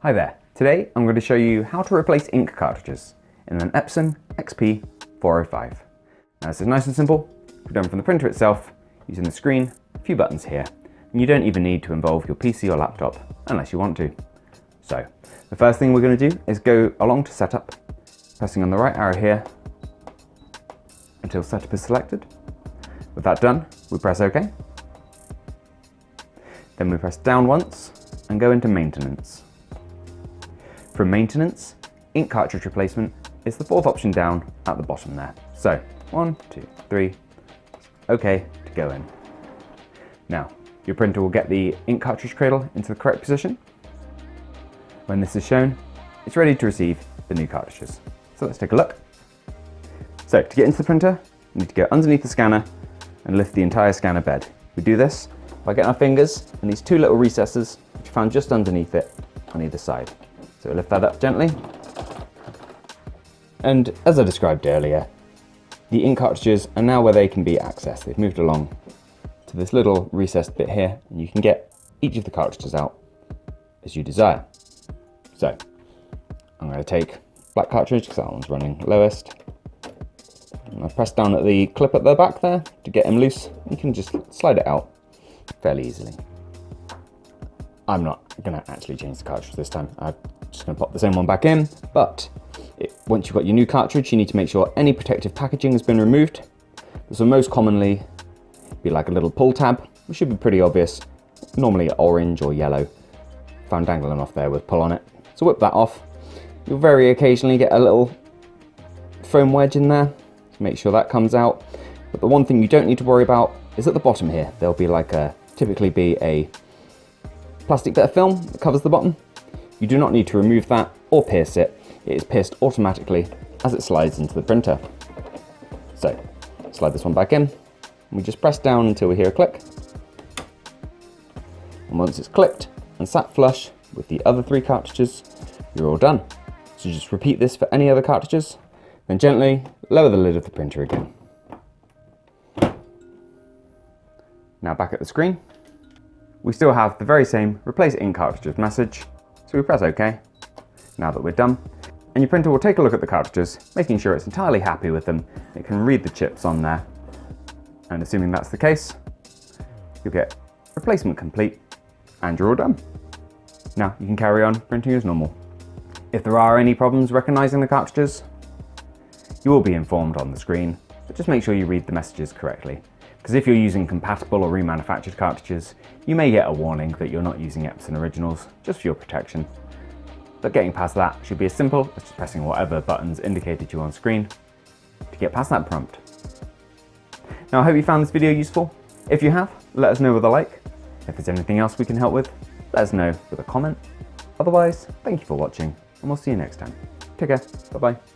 Hi there, today I'm going to show you how to replace ink cartridges in an Epson XP-405. Now this is nice and simple, done from the printer itself, using the screen, a few buttons here, and you don't even need to involve your PC or laptop unless you want to. So, the first thing we're going to do is go along to setup, pressing on the right arrow here until setup is selected. With that done, we press OK. Then we press down once and go into maintenance. From maintenance, ink cartridge replacement is the fourth option down at the bottom there. So 1, 2, 3, OK to go in. Now, your printer will get the ink cartridge cradle into the correct position. When this is shown, it's ready to receive the new cartridges. So let's take a look. So to get into the printer, you need to go underneath the scanner and lift the entire scanner bed. We do this by getting our fingers in these two little recesses, which are found just underneath it on either side. So we'll lift that up gently. And as I described earlier, the ink cartridges are now where they can be accessed. They've moved along to this little recessed bit here, and you can get each of the cartridges out as you desire. So I'm going to take black cartridge because that one's running lowest. And I press down at the clip at the back there to get him loose. You can just slide it out fairly easily. I'm not going to actually change the cartridge this time. I'm just going to pop the same one back in, but once you've got your new cartridge, you need to make sure any protective packaging has been removed. This will most commonly be like a little pull tab, which should be pretty obvious, normally orange or yellow, found dangling off there with pull on it. So whip that off. You'll very occasionally get a little foam wedge in there, so make sure that comes out. But the one thing you don't need to worry about is at the bottom here. There'll be typically be a plastic bit of film that covers the bottom. You do not need to remove that or pierce it. It is pierced automatically as it slides into the printer. So, slide this one back in. And we just press down until we hear a click. And once it's clicked and sat flush with the other three cartridges, you're all done. So just repeat this for any other cartridges, then gently lower the lid of the printer again. Now back at the screen, we still have the very same replace ink cartridges message, so we press OK, now that we're done, and your printer will take a look at the cartridges, making sure it's entirely happy with them. It can read the chips on there, and assuming that's the case, you'll get replacement complete, and you're all done. Now you can carry on printing as normal. If there are any problems recognizing the cartridges, you will be informed on the screen, but just make sure you read the messages correctly. Because if you're using compatible or remanufactured cartridges, you may get a warning that you're not using Epson originals, just for your protection. But getting past that should be as simple as just pressing whatever buttons indicated to you on screen to get past that prompt. Now I hope you found this video useful. If you have, let us know with a like. If there's anything else we can help with, let us know with a comment. Otherwise, thank you for watching, and we'll see you next time. Take care, bye bye.